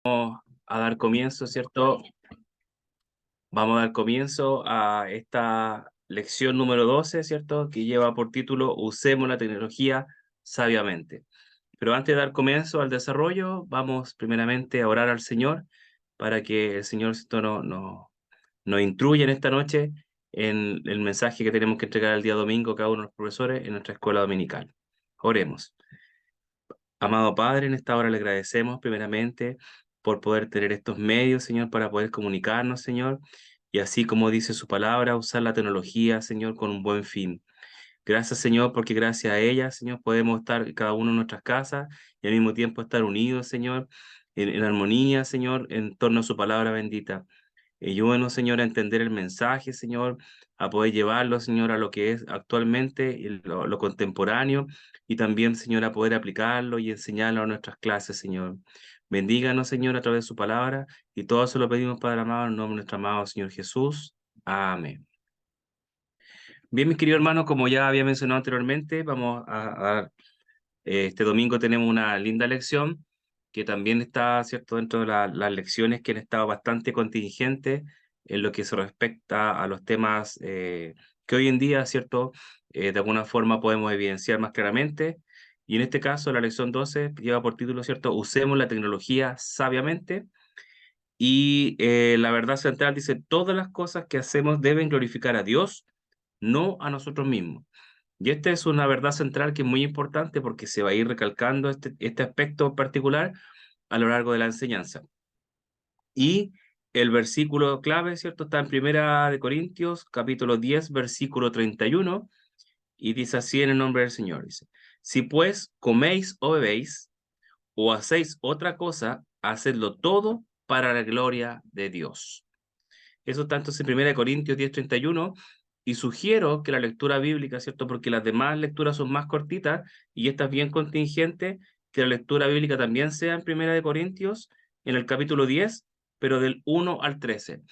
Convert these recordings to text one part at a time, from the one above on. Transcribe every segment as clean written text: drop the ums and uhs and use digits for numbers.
A dar comienzo, ¿cierto? Vamos a dar comienzo a esta lección número 12, ¿cierto? Que lleva por título Usemos la tecnología sabiamente. Pero antes de dar comienzo al desarrollo, vamos primeramente a orar al Señor para que el Señor ¿cierto? Nos instruya en esta noche en el mensaje que tenemos que entregar el día domingo cada uno de los profesores en nuestra escuela dominical. Oremos. Amado Padre, en esta hora le agradecemos primeramente por poder tener estos medios, Señor, para poder comunicarnos, Señor, y así como dice su palabra, usar la tecnología, Señor, con un buen fin. Gracias, Señor, porque gracias a ella, Señor, podemos estar cada uno en nuestras casas y al mismo tiempo estar unidos, Señor, en armonía, Señor, en torno a su palabra bendita. Ayúdenos, Señor, a entender el mensaje, Señor, a poder llevarlo, Señor, a lo que es actualmente lo contemporáneo y también, Señor, a poder aplicarlo y enseñarlo a nuestras clases, Señor. Bendíganos, Señor, a través de su palabra y todo eso lo pedimos, Padre amado, en nombre de nuestro amado Señor Jesús. Amén. Bien, mis queridos hermanos, como ya había mencionado anteriormente, vamos este domingo tenemos una linda lección que también está, ¿cierto?, dentro de las lecciones que han estado bastante contingentes en lo que se respecta a los temas que hoy en día, ¿cierto?, de alguna forma podemos evidenciar más claramente. Y en este caso, la lección 12 lleva por título, ¿cierto?, Usemos la tecnología sabiamente. Y la verdad central dice, todas las cosas que hacemos deben glorificar a Dios, no a nosotros mismos. Y esta es una verdad central que es muy importante porque se va a ir recalcando este aspecto particular a lo largo de la enseñanza. Y el versículo clave, ¿cierto? Está en Primera de Corintios, capítulo 10, versículo 31, y dice así en el nombre del Señor, dice, si pues coméis o bebéis o hacéis otra cosa, hacedlo todo para la gloria de Dios. Eso está entonces en 1 Corintios 10:31 y sugiero que la lectura bíblica, ¿cierto? Porque las demás lecturas son más cortitas y esta es bien contingente, que la lectura bíblica también sea en 1 Corintios, en el capítulo 10, pero del 1 al 13.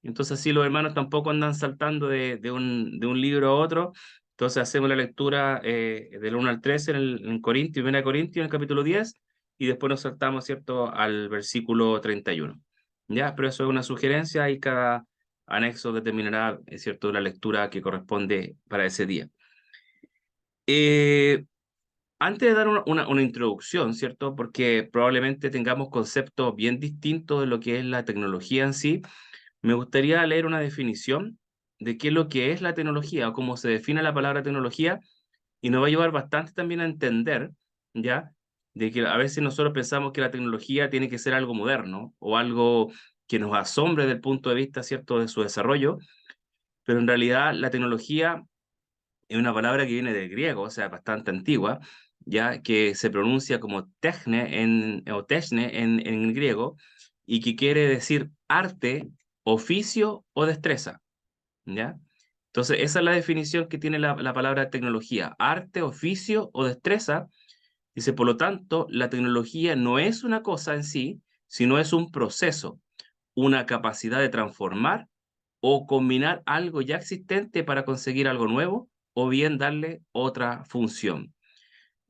Entonces así los hermanos tampoco andan saltando de un libro a otro. Entonces hacemos la lectura del 1 al 13 en Corintios, 1 Corintios, en el capítulo 10, y después nos saltamos, ¿cierto?, al versículo 31. Ya, pero eso es una sugerencia y cada anexo determinará, es cierto, la lectura que corresponde para ese día. Eh, Antes de dar una introducción, ¿cierto? Porque probablemente tengamos conceptos bien distintos de lo que es la tecnología en sí, me gustaría leer una definición de qué es lo que es la tecnología o cómo se define la palabra tecnología y nos va a ayudar bastante también a entender, ¿ya? De que a veces nosotros pensamos que la tecnología tiene que ser algo moderno o algo que nos asombre desde el punto de vista, ¿cierto?, de su desarrollo, pero en realidad la tecnología es una palabra que viene del griego, o sea, bastante antigua, ya que se pronuncia como techne o techne en griego, y que quiere decir arte, oficio o destreza, ¿ya? Entonces, esa es la definición que tiene la palabra tecnología, arte, oficio o destreza. Dice, por lo tanto, la tecnología no es una cosa en sí, sino es un proceso, una capacidad de transformar o combinar algo ya existente para conseguir algo nuevo o bien darle otra función.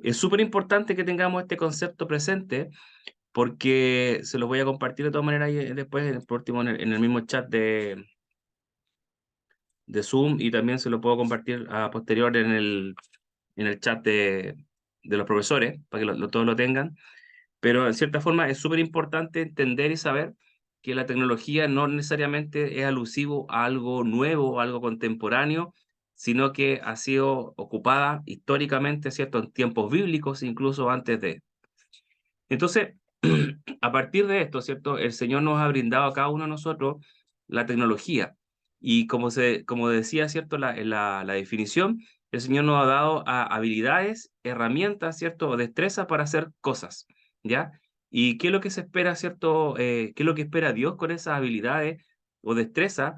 Es súper importante que tengamos este concepto presente porque se los voy a compartir de todas maneras después, por último, en el mismo chat de Zoom y también se lo puedo compartir a posterior en el chat de los profesores para que todos lo tengan. Pero en cierta forma es súper importante entender y saber que la tecnología no necesariamente es alusivo a algo nuevo o algo contemporáneo, sino que ha sido ocupada históricamente, ¿cierto?, en tiempos bíblicos, incluso antes de. Entonces, a partir de esto, ¿cierto?, el Señor nos ha brindado a cada uno de nosotros la tecnología. Y como decía, ¿cierto?, la definición, el Señor nos ha dado habilidades, herramientas, ¿cierto?, o destrezas para hacer cosas, ¿ya? ¿Y qué es lo que se espera, ¿cierto? ¿Qué es lo que espera Dios con esas habilidades o destrezas?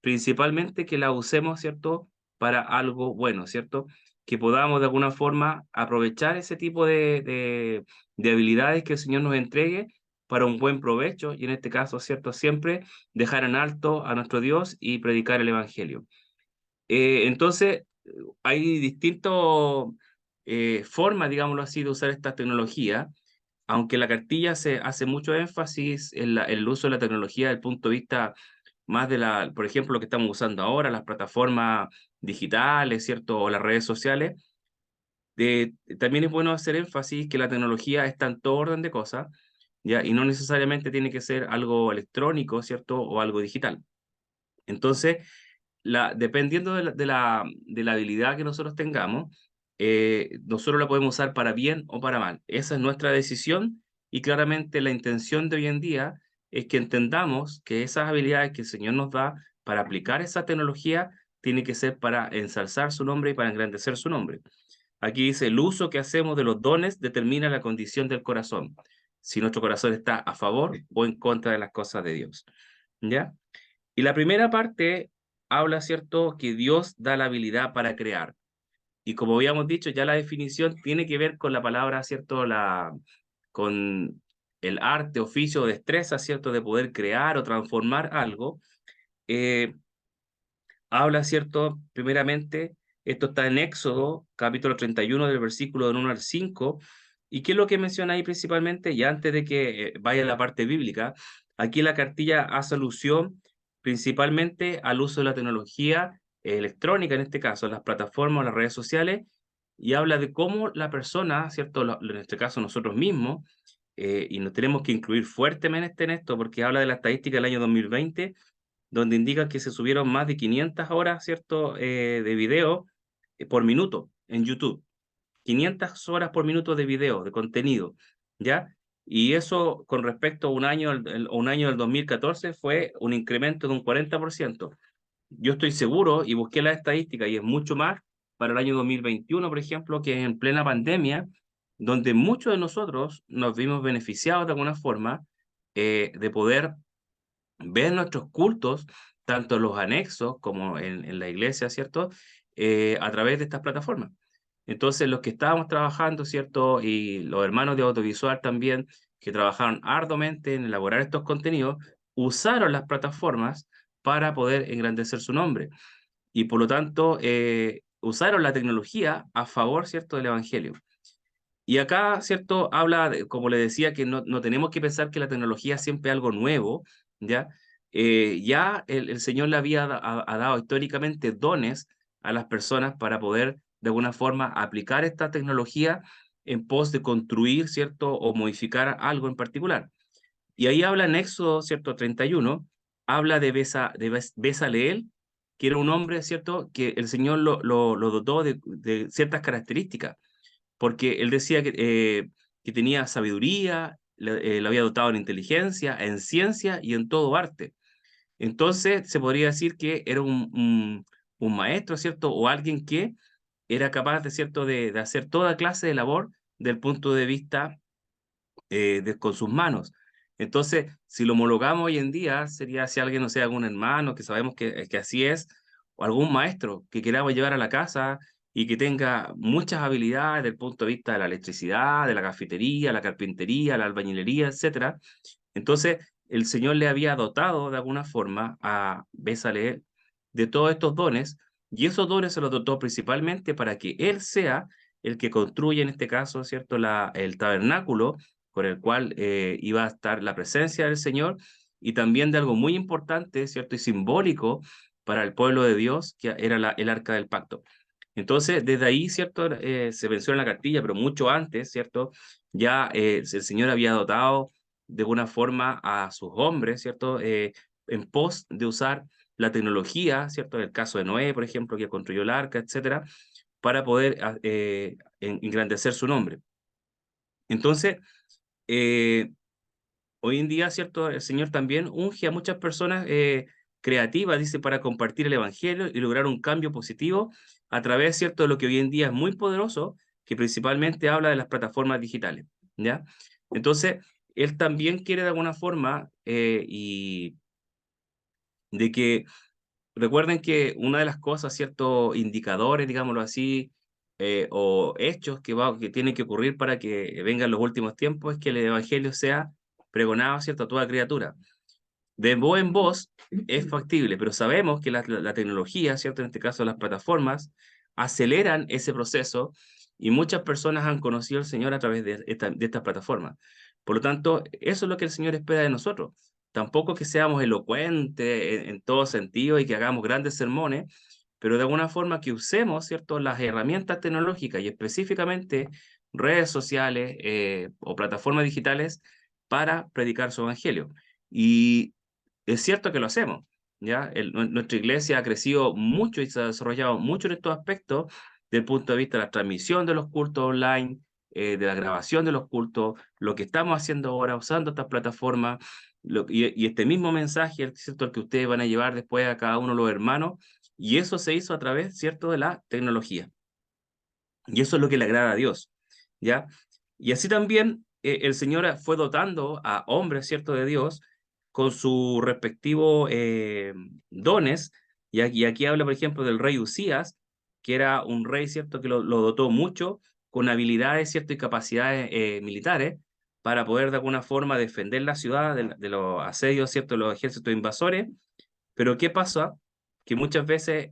Principalmente que las usemos, ¿cierto?, para algo bueno, ¿cierto? Que podamos de alguna forma aprovechar ese tipo de habilidades que el Señor nos entregue para un buen provecho y en este caso, ¿cierto? Siempre dejar en alto a nuestro Dios y predicar el Evangelio. Entonces, hay distintas formas, digámoslo así, de usar esta tecnología aunque la cartilla se hace mucho énfasis en el uso de la tecnología desde el punto de vista más de por ejemplo, lo que estamos usando ahora, las plataformas digitales, ¿cierto? O las redes sociales, también es bueno hacer énfasis que la tecnología está en todo orden de cosas, ¿ya? Y no necesariamente tiene que ser algo electrónico, ¿cierto? O algo digital. Entonces, dependiendo de la habilidad que nosotros tengamos, nosotros la podemos usar para bien o para mal. Esa es nuestra decisión y claramente la intención de hoy en día es que entendamos que esas habilidades que el Señor nos da para aplicar esa tecnología tiene que ser para ensalzar su nombre y para engrandecer su nombre. Aquí dice, el uso que hacemos de los dones determina la condición del corazón, si nuestro corazón está a favor o en contra de las cosas de Dios. ¿Ya? Y la primera parte habla, ¿cierto?, que Dios da la habilidad para crear. Y como habíamos dicho, ya la definición tiene que ver con la palabra, ¿cierto?, con el arte, oficio o destreza, ¿cierto?, de poder crear o transformar algo. Eh, Habla, ¿cierto?, primeramente, esto está en Éxodo, capítulo 31, del versículo del 1 al 5. ¿Y qué es lo que menciona ahí principalmente? Y antes de que vaya a la parte bíblica, aquí la cartilla hace alusión principalmente al uso de la tecnología electrónica, en este caso, las plataformas, las redes sociales, y habla de cómo la persona, ¿cierto? En este caso nosotros mismos, y nos tenemos que incluir fuertemente en esto, porque habla de la estadística del año 2020 donde indica que se subieron más de 500 horas, ¿cierto?, de video por minuto en YouTube. 500 horas por minuto de video, de contenido, ¿ya? Y eso con respecto a un año del 2014 fue un incremento de un 40%. Yo estoy seguro, y busqué la estadística, y es mucho más para el año 2021, por ejemplo, que es en plena pandemia, donde muchos de nosotros nos vimos beneficiados de alguna forma de poder ver nuestros cultos, tanto los anexos como en la iglesia, ¿cierto? A través de estas plataformas. Entonces, los que estábamos trabajando, ¿cierto? Y los hermanos de audiovisual también, que trabajaron arduamente en elaborar estos contenidos, usaron las plataformas para poder engrandecer su nombre. Y por lo tanto, usaron la tecnología a favor, ¿cierto?, del Evangelio. Y acá, ¿cierto? Habla, como le decía, que no tenemos que pensar que la tecnología siempre es algo nuevo, ¿ya? Ya el Señor le había ha dado históricamente dones a las personas para poder, de alguna forma, aplicar esta tecnología en pos de construir, ¿cierto? O modificar algo en particular. Y ahí habla en Éxodo, ¿cierto? 31, habla de Bezaleel, que era un hombre, ¿cierto? Que el Señor lo dotó de ciertas características porque él decía que tenía sabiduría, lo había dotado en inteligencia, en ciencia y en todo arte. Entonces, se podría decir que era un maestro, ¿cierto? O alguien que era capaz, de, ¿cierto?, de hacer toda clase de labor del punto de vista con sus manos. Entonces, si lo homologamos hoy en día, sería si alguien, no sé, algún hermano, que sabemos que así es, o algún maestro que queramos llevar a la casa y que tenga muchas habilidades desde el punto de vista de la electricidad, de la cafetería, la carpintería, la albañilería, etcétera. Entonces, el Señor le había dotado de alguna forma a Bezaleel de todos estos dones, y esos dones se los dotó principalmente para que él sea el que construye, en este caso, ¿cierto?, el tabernáculo con el cual iba a estar la presencia del Señor, y también de algo muy importante, ¿cierto?, y simbólico para el pueblo de Dios, que era el arca del pacto. Entonces, desde ahí, ¿cierto?, se menciona en la cartilla, pero mucho antes, ¿cierto?, ya el Señor había dotado de alguna forma a sus hombres, ¿cierto?, en pos de usar la tecnología, ¿cierto?, en el caso de Noé, por ejemplo, que construyó el arca, etcétera, para poder engrandecer su nombre. Entonces, eh, hoy en día, ¿cierto? El Señor también unge a muchas personas creativas, dice, para compartir el Evangelio y lograr un cambio positivo a través, ¿cierto?, de lo que hoy en día es muy poderoso, que principalmente habla de las plataformas digitales, ¿ya? Entonces, Él también quiere de alguna forma y de que recuerden que una de las cosas, ciertos indicadores, digámoslo así, o hechos que tienen que ocurrir para que vengan los últimos tiempos, es que el Evangelio sea pregonado, ¿cierto?, a toda criatura. De voz en voz es factible, pero sabemos que la tecnología, ¿cierto?, en este caso las plataformas, aceleran ese proceso y muchas personas han conocido al Señor a través de estas plataformas. Por lo tanto, eso es lo que el Señor espera de nosotros. Tampoco que seamos elocuentes en todo sentido y que hagamos grandes sermones, pero de alguna forma que usemos, ¿cierto?, las herramientas tecnológicas y específicamente redes sociales o plataformas digitales para predicar su evangelio. Y es cierto que lo hacemos, ¿ya? Nuestra iglesia ha crecido mucho y se ha desarrollado mucho en estos aspectos desde el punto de vista de la transmisión de los cultos online, de la grabación de los cultos, lo que estamos haciendo ahora usando estas plataformas, y este mismo mensaje, ¿cierto?, el que ustedes van a llevar después a cada uno de los hermanos, y eso se hizo a través, ¿cierto?, de la tecnología. Y eso es lo que le agrada a Dios, ¿ya? Y así también el Señor fue dotando a hombres, ¿cierto?, de Dios con sus respectivos dones. Y aquí habla, por ejemplo, del rey Usías, que era un rey, ¿cierto?, que lo dotó mucho con habilidades, ¿cierto?, y capacidades militares para poder de alguna forma defender la ciudad de los asedios, ¿cierto?, de los ejércitos invasores. Pero ¿qué pasa? Que muchas veces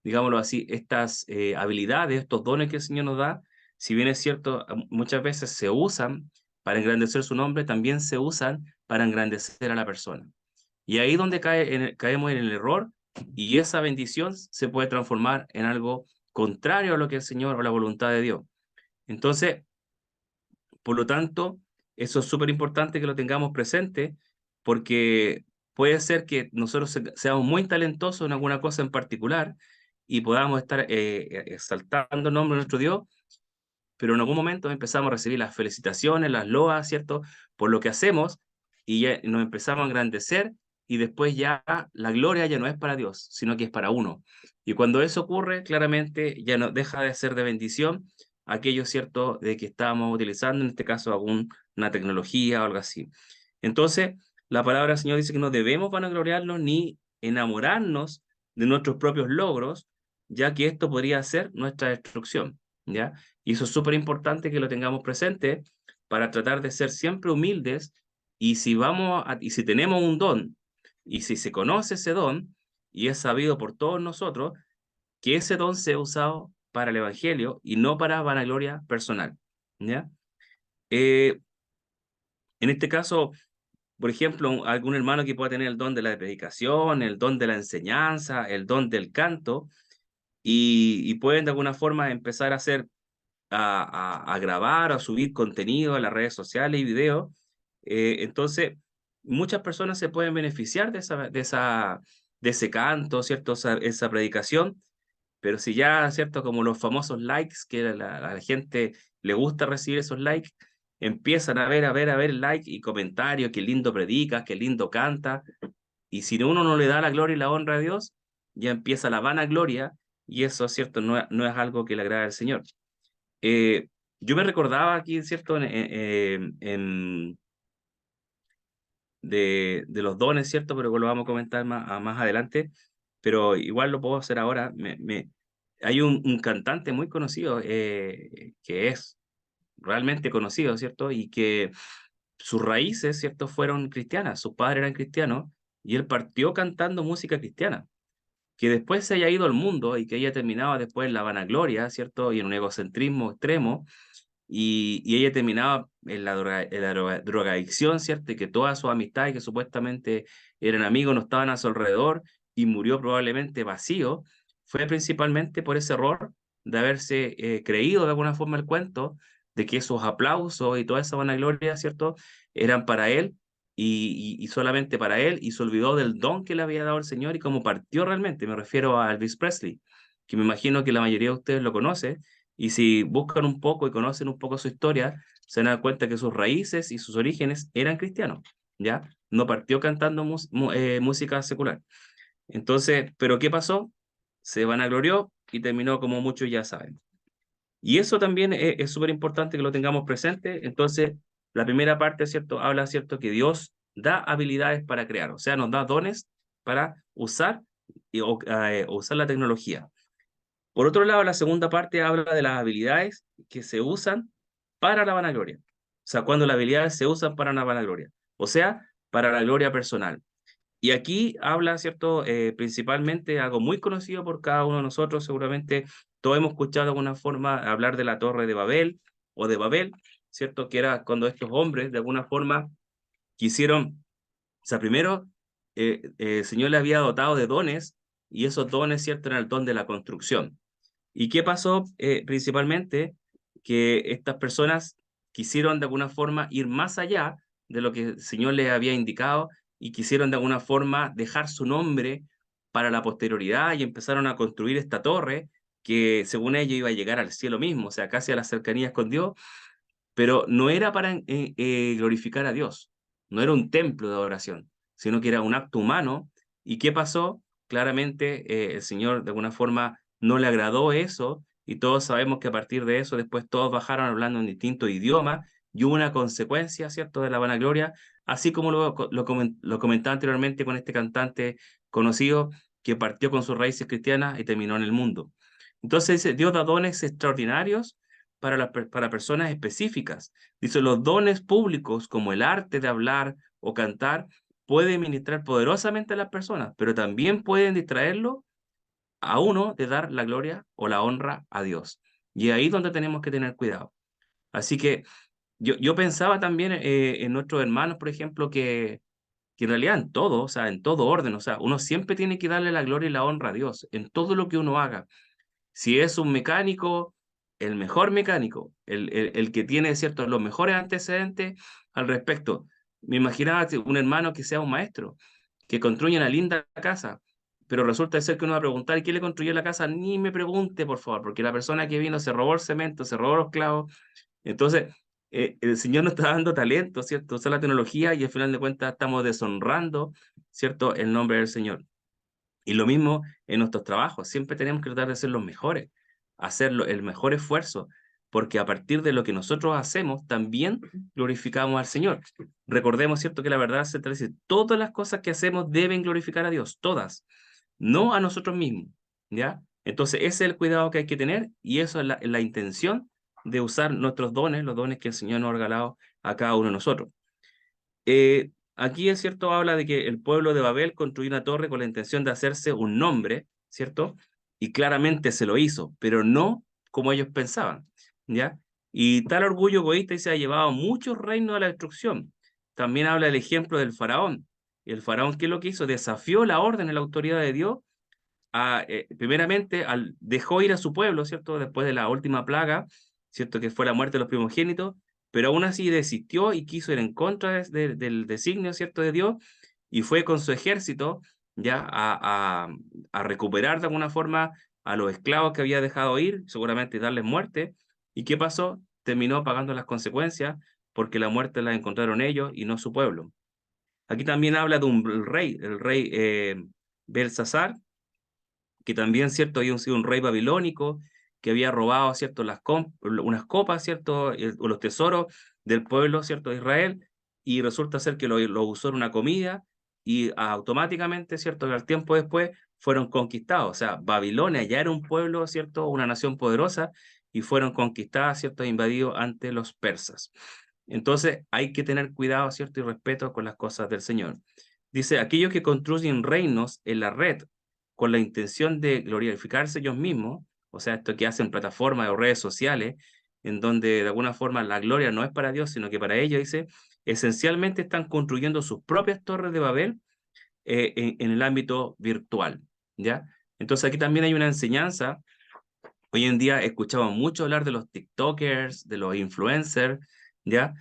digámoslo así, estas habilidades, estos dones que el Señor nos da, si bien es cierto, muchas veces se usan para engrandecer su nombre, también se usan para engrandecer a la persona. Y ahí donde caemos en el error, y esa bendición se puede transformar en algo contrario a lo que el Señor o la voluntad de Dios. Entonces, por lo tanto, eso es súper importante que lo tengamos presente, porque puede ser que nosotros seamos muy talentosos en alguna cosa en particular y podamos estar exaltando el nombre de nuestro Dios, pero en algún momento empezamos a recibir las felicitaciones, las loas, ¿cierto?, por lo que hacemos, y ya nos empezamos a engrandecer, y después ya la gloria ya no es para Dios, sino que es para uno. Y cuando eso ocurre, claramente ya no deja de ser de bendición aquello, ¿cierto?, de que estábamos utilizando, en este caso, alguna tecnología o algo así. Entonces, la palabra del Señor dice que no debemos vanagloriarnos ni enamorarnos de nuestros propios logros, ya que esto podría ser nuestra destrucción, ¿ya? Y eso es súper importante que lo tengamos presente para tratar de ser siempre humildes, y y si tenemos un don, y si se conoce ese don, y es sabido por todos nosotros, que ese don sea usado para el Evangelio y no para vanagloria personal, ¿ya? Eh, en este caso, por ejemplo, algún hermano que pueda tener el don de la predicación, el don de la enseñanza, el don del canto, y pueden de alguna forma empezar a hacer a grabar o a subir contenido a las redes sociales y videos. Entonces, muchas personas se pueden beneficiar de ese canto, ¿cierto? Esa predicación, pero si ya, ¿cierto? Como los famosos likes, que a la gente le gusta recibir esos likes, empiezan a ver like y comentarios, qué lindo predica, qué lindo canta, y si uno no le da la gloria y la honra a Dios, ya empieza la vanagloria, y eso, ¿cierto? No es algo que le agrade al Señor. Eh, yo me recordaba aquí, ¿cierto?, de los dones, ¿cierto? Pero lo vamos a comentar más adelante, pero igual lo puedo hacer ahora. Hay un cantante muy conocido que es realmente conocido, ¿cierto? Y que sus raíces, ¿cierto?, fueron cristianas, sus padres eran cristianos, y él partió cantando música cristiana. Que después se haya ido al mundo y que haya terminado después en la vanagloria, ¿cierto? Y en un egocentrismo extremo, y ella terminaba en la drogadicción, ¿cierto? Y que todas sus amistades que supuestamente eran amigos no estaban a su alrededor, y murió probablemente vacío, fue principalmente por ese error de haberse creído de alguna forma el cuento de que esos aplausos y toda esa vanagloria, ¿cierto?, eran para él, y solamente para él, y se olvidó del don que le había dado el Señor y cómo partió realmente. Me refiero a Elvis Presley, que me imagino que la mayoría de ustedes lo conoce, y si buscan un poco y conocen un poco su historia, se van a dar cuenta que sus raíces y sus orígenes eran cristianos, ¿ya? No partió cantando música secular. Entonces, ¿pero qué pasó? Se vanaglorió y terminó como muchos ya saben. Y eso también es súper importante que lo tengamos presente. Entonces, la primera parte, ¿cierto? Habla, ¿cierto?, que Dios da habilidades para crear, o sea, nos da dones para usar o usar la tecnología. Por otro lado, la segunda parte habla de las habilidades que se usan para la vanagloria. O sea, cuando las habilidades se usan para una vanagloria. O sea, para la gloria personal. Y aquí habla, ¿cierto? Principalmente algo muy conocido por cada uno de nosotros, seguramente todos hemos escuchado de alguna forma hablar de la Torre de Babel o de Babel, ¿cierto? Que era cuando estos hombres de alguna forma quisieron, o sea, primero el Señor le había dotado de dones y esos dones, ¿cierto? Eran el don de la construcción. ¿Y qué pasó? Principalmente que estas personas quisieron de alguna forma ir más allá de lo que el Señor les había indicado y quisieron de alguna forma dejar su nombre para la posterioridad y empezaron a construir esta torre que según ellos iba a llegar al cielo mismo, o sea, casi a las cercanías con Dios, pero no era para glorificar a Dios, no era un templo de adoración, sino que era un acto humano. ¿Y qué pasó? Claramente el Señor de alguna forma no le agradó eso y todos sabemos que a partir de eso después todos bajaron hablando en distintos idiomas y hubo una consecuencia, ¿cierto?, de la vanagloria, así como lo comentaba anteriormente con este cantante conocido que partió con sus raíces cristianas y terminó en el mundo. Entonces dice, Dios da dones extraordinarios para personas específicas. Dice, los dones públicos como el arte de hablar o cantar pueden ministrar poderosamente a las personas, pero también pueden distraerlo a uno de dar la gloria o la honra a Dios. Y ahí es donde tenemos que tener cuidado. Así que yo pensaba también en nuestros hermanos, por ejemplo, que en realidad en todo, o sea, en todo orden, o sea, uno siempre tiene que darle la gloria y la honra a Dios en todo lo que uno haga. Si es un mecánico, el mejor mecánico, el que tiene ciertos los mejores antecedentes al respecto. Me imaginaba un hermano que sea un maestro, que construye una linda casa, pero resulta ser que uno va a preguntar quién le construyó la casa, ni me pregunte, por favor, porque la persona que vino se robó el cemento, se robó los clavos. Entonces, el Señor nos está dando talento, ¿cierto? Usa la tecnología y al final de cuentas estamos deshonrando, ¿cierto?, el nombre del Señor. Y lo mismo en nuestros trabajos, siempre tenemos que tratar de ser los mejores, hacer el mejor esfuerzo, porque a partir de lo que nosotros hacemos, también glorificamos al Señor. Recordemos, ¿cierto?, que la verdad se dice, todas las cosas que hacemos deben glorificar a Dios, todas, no a nosotros mismos, ¿ya? Entonces, ese es el cuidado que hay que tener y eso es la intención de usar nuestros dones, los dones que el Señor nos ha regalado a cada uno de nosotros. Aquí es cierto, habla de que el pueblo de Babel construyó una torre con la intención de hacerse un nombre, ¿cierto? Y claramente se lo hizo, pero no como ellos pensaban, ¿ya? Y tal orgullo egoísta se ha llevado a muchos reinos a la destrucción. También habla del ejemplo del faraón. Y el faraón, ¿qué es lo que hizo? Desafió la orden y la autoridad de Dios. Primeramente, dejó ir a su pueblo, ¿cierto? Después de la última plaga, ¿cierto? Que fue la muerte de los primogénitos, pero aún así desistió y quiso ir en contra del designio, ¿cierto?, de Dios, y fue con su ejército ya a recuperar de alguna forma a los esclavos que había dejado ir, seguramente darles muerte. ¿Y qué pasó? Terminó pagando las consecuencias porque la muerte la encontraron ellos y no su pueblo. Aquí también habla de un rey, el rey Belsasar, que también, ¿cierto?, había sido un rey babilónico que había robado, ¿cierto?, unas copas, ¿cierto?, o los tesoros del pueblo, ¿cierto?, de Israel, y resulta ser que lo usó en una comida y automáticamente, ¿cierto?, al tiempo después fueron conquistados. O sea, Babilonia ya era un pueblo, ¿cierto?, una nación poderosa, y fueron conquistadas, ¿cierto?, e invadidos ante los persas. Entonces hay que tener cuidado, ¿cierto?, y respeto con las cosas del Señor. Dice, aquellos que construyen reinos en la red con la intención de glorificarse ellos mismos, o sea, esto que hacen plataformas o redes sociales, en donde de alguna forma la gloria no es para Dios, sino que para ellos, dice, esencialmente están construyendo sus propias torres de Babel en el ámbito virtual, ¿ya? Entonces aquí también hay una enseñanza. Hoy en día escuchamos mucho hablar de los TikTokers, de los influencers, ¿ya?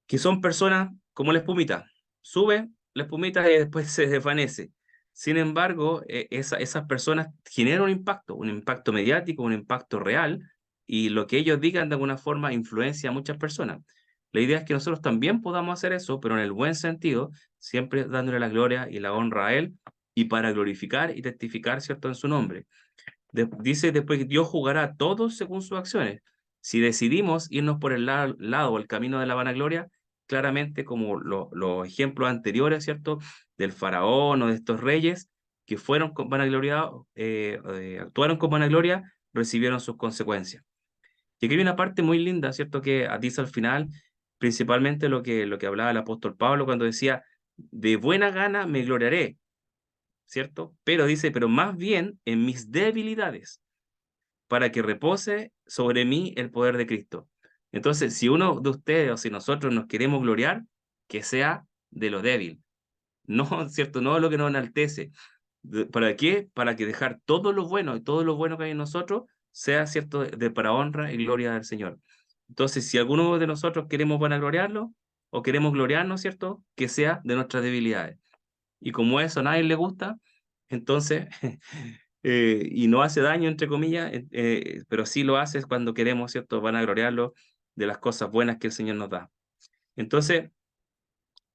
Que son personas como la espumita. Sube la espumita y después se desvanece. Sin embargo, esas personas generan un impacto mediático, un impacto real, y lo que ellos digan de alguna forma influencia a muchas personas. La idea es que nosotros también podamos hacer eso, pero en el buen sentido, siempre dándole la gloria y la honra a Él, y para glorificar y testificar, ¿cierto?, en su nombre. Dice después que Dios jugará a todos según sus acciones. Si decidimos irnos por el lado o el camino de la vanagloria, claramente como los ejemplos anteriores, ¿cierto? Del faraón o de estos reyes que fueron con vanagloria, actuaron con vanagloria, recibieron sus consecuencias. Y aquí hay una parte muy linda, ¿cierto? Que dice al final, principalmente lo que hablaba el apóstol Pablo cuando decía, de buena gana me gloriaré, ¿cierto? Pero dice, pero más bien en mis debilidades, para que repose sobre mí el poder de Cristo. Entonces, si uno de ustedes o si nosotros nos queremos gloriar, que sea de lo débil, no, ¿cierto? No lo que nos enaltece. ¿Para qué? Para que dejar todo lo bueno y todo lo bueno que hay en nosotros sea, ¿cierto? Para honra y gloria del Señor. Entonces, si alguno de nosotros queremos vanagloriarlo o queremos gloriarnos, ¿cierto? Que sea de nuestras debilidades. Y como eso a nadie le gusta, entonces, y no hace daño, entre comillas, pero sí lo hace cuando queremos, ¿cierto? Vanagloriarlo de las cosas buenas que el Señor nos da. Entonces,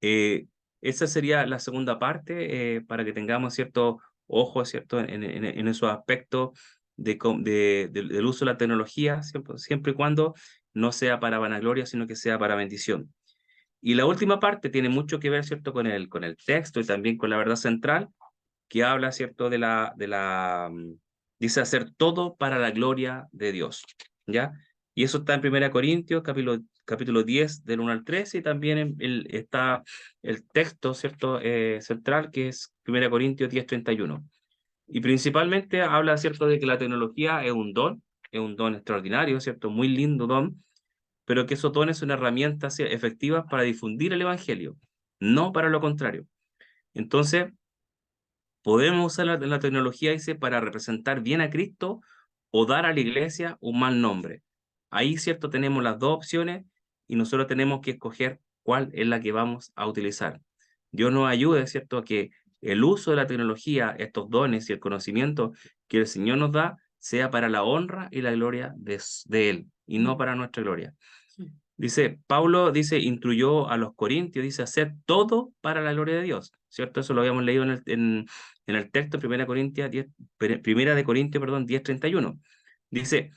eh, esa sería la segunda parte, para que tengamos cierto ojo, ¿cierto? En esos aspectos del uso de la tecnología, siempre y cuando no sea para vanagloria, sino que sea para bendición. Y la última parte tiene mucho que ver, ¿cierto? Con el texto y también con la verdad central, que habla, ¿cierto? Dice hacer todo para la gloria de Dios, ¿ya? Y eso está en 1 Corintios, capítulo 10, del 1 al 13, y también está el texto, ¿cierto? Central, que es 1 Corintios 10, 31. Y principalmente habla, ¿cierto?, de que la tecnología es un don extraordinario, ¿cierto? Muy lindo don, pero que esos dones son herramientas efectivas para difundir el evangelio, no para lo contrario. Entonces, podemos usar la tecnología, dice, para representar bien a Cristo o dar a la iglesia un mal nombre. Ahí, ¿cierto? Tenemos las dos opciones y nosotros tenemos que escoger cuál es la que vamos a utilizar. Dios nos ayude, ¿cierto? A que el uso de la tecnología, estos dones y el conocimiento que el Señor nos da, sea para la honra y la gloria de Él y no para nuestra gloria. Dice, Pablo dice, instruyó a los corintios, dice, hacer todo para la gloria de Dios, ¿cierto? Eso lo habíamos leído en el texto, Primera de Corintios, perdón, 10:31. Dice,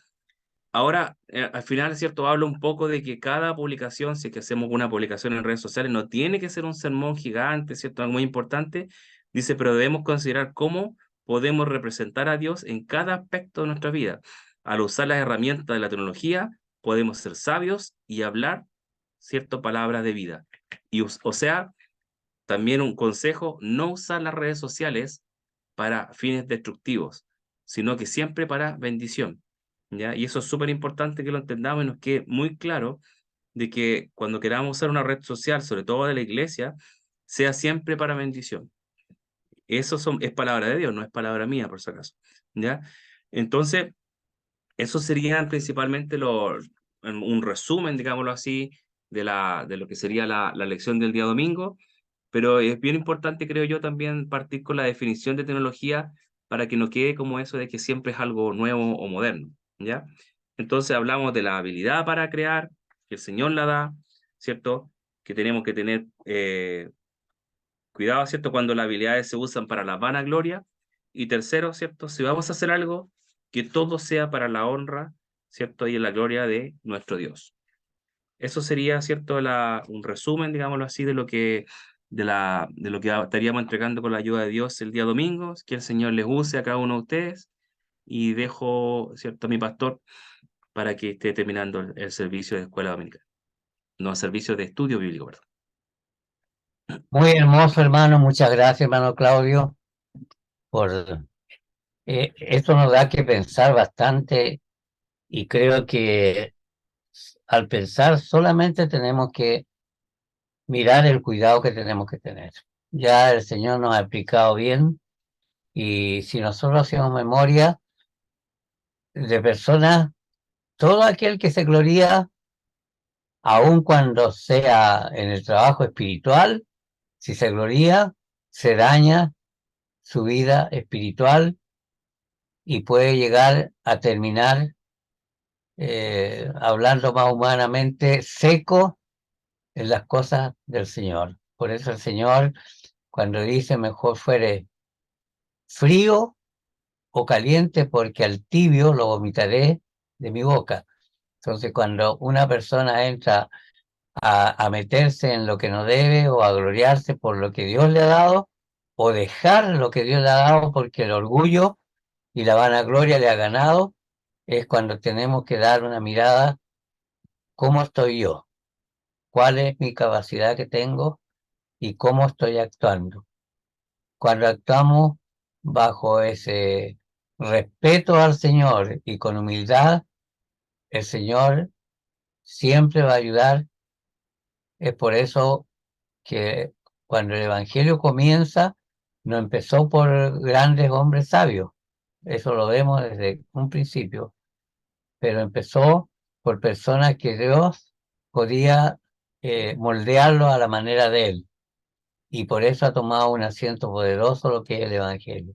ahora, al final, ¿cierto? Habla un poco de que cada publicación, si es que hacemos una publicación en redes sociales, no tiene que ser un sermón gigante, ¿cierto? Algo muy importante. Dice, pero debemos considerar cómo podemos representar a Dios en cada aspecto de nuestra vida. Al usar las herramientas de la tecnología, podemos ser sabios y hablar, ¿cierto? Palabras de vida. O sea, también un consejo, no usar las redes sociales para fines destructivos, sino que siempre para bendición, ¿ya? Y eso es súper importante que lo entendamos y nos quede muy claro de que cuando queramos usar una red social, sobre todo de la iglesia, sea siempre para bendición. Es palabra de Dios, no es palabra mía, por si acaso, ¿ya? Entonces, eso serían principalmente un resumen, digámoslo así, de lo que sería la lección del día domingo, pero es bien importante, creo yo, también partir con la definición de tecnología para que no quede como eso de que siempre es algo nuevo o moderno, ¿ya? Entonces hablamos de la habilidad para crear, que el Señor la da, ¿cierto? Que tenemos que tener cuidado, ¿cierto? Cuando las habilidades se usan para la vanagloria. Y tercero, ¿cierto? Si vamos a hacer algo, que todo sea para la honra, ¿cierto? Y en la gloria de nuestro Dios. Eso sería, ¿cierto? Un resumen, digámoslo así, de lo que estaríamos entregando con la ayuda de Dios el día domingo. Que el Señor les use a cada uno de ustedes. Y dejo, ¿cierto?, a mi pastor para que esté terminando el servicio de escuela dominical. No, el servicio de estudio bíblico, perdón. Muy hermoso, hermano. Muchas gracias, hermano Claudio, por esto nos da que pensar bastante y creo que al pensar solamente tenemos que mirar el cuidado que tenemos que tener. Ya el Señor nos ha explicado bien y si nosotros hacemos memoria de personas, todo aquel que se gloría, aun cuando sea en el trabajo espiritual, si se gloría, se daña su vida espiritual y puede llegar a terminar, hablando más humanamente, seco en las cosas del Señor. Por eso el Señor, cuando dice mejor fuere frío o caliente, porque al tibio lo vomitaré de mi boca. Entonces, cuando una persona entra a meterse en lo que no debe o a gloriarse por lo que Dios le ha dado, o dejar lo que Dios le ha dado porque el orgullo y la vanagloria le ha ganado, es cuando tenemos que dar una mirada, ¿cómo estoy yo? ¿Cuál es mi capacidad que tengo? y cómo estoy actuando. Cuando actuamos bajo ese respeto al Señor y con humildad, el Señor siempre va a ayudar. Es por eso que cuando el Evangelio comienza, no empezó por grandes hombres sabios, eso lo vemos desde un principio, pero empezó por personas que Dios podía moldearlo a la manera de Él, y por eso ha tomado un asiento poderoso lo que es el Evangelio.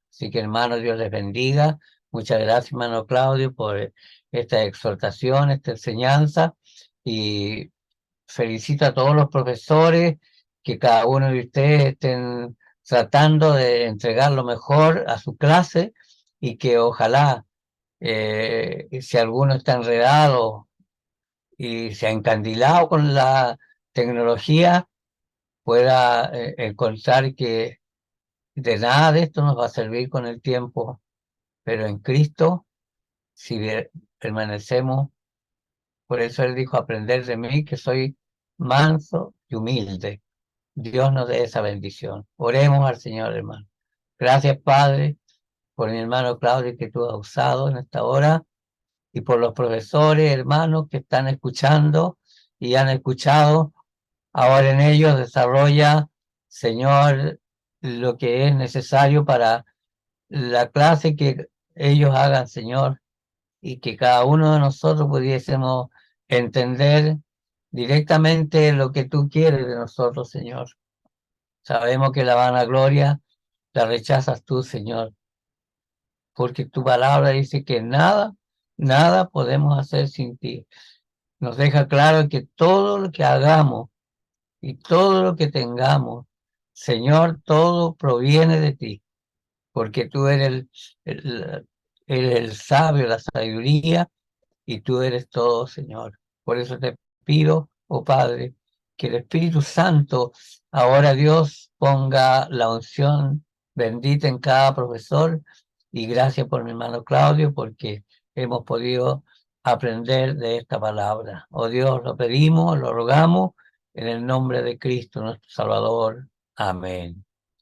Así que, hermano, Dios les bendiga. Muchas gracias, hermano Claudio, por esta exhortación, esta enseñanza, y felicito a todos los profesores, que cada uno de ustedes estén tratando de entregar lo mejor a su clase, y que ojalá, si alguno está enredado y se ha encandilado con la tecnología, pueda encontrar que de nada de esto nos va a servir con el tiempo, pero en Cristo, si permanecemos. Por eso Él dijo: aprender de mí, que soy manso y humilde. Dios nos dé esa bendición. Oremos al Señor, hermano. Gracias, Padre, por mi hermano Claudio que tú has usado en esta hora, y por los profesores, hermanos, que están escuchando y han escuchado. Ahora en ellos desarrolla, Señor, lo que es necesario para la clase que ellos hagan, Señor, y que cada uno de nosotros pudiésemos entender directamente lo que tú quieres de nosotros, Señor. Sabemos que la vanagloria la rechazas tú, Señor, porque tu palabra dice que nada podemos hacer sin ti. Nos deja claro que todo lo que hagamos y todo lo que tengamos, Señor, todo proviene de ti, porque tú eres el sabio, la sabiduría, y tú eres todo, Señor. Por eso te pido, oh Padre, que el Espíritu Santo, ahora Dios, ponga la unción bendita en cada profesor, y gracias por mi hermano Claudio, porque hemos podido aprender de esta palabra. Oh Dios, lo pedimos, lo rogamos, en el nombre de Cristo, nuestro Salvador. Amén.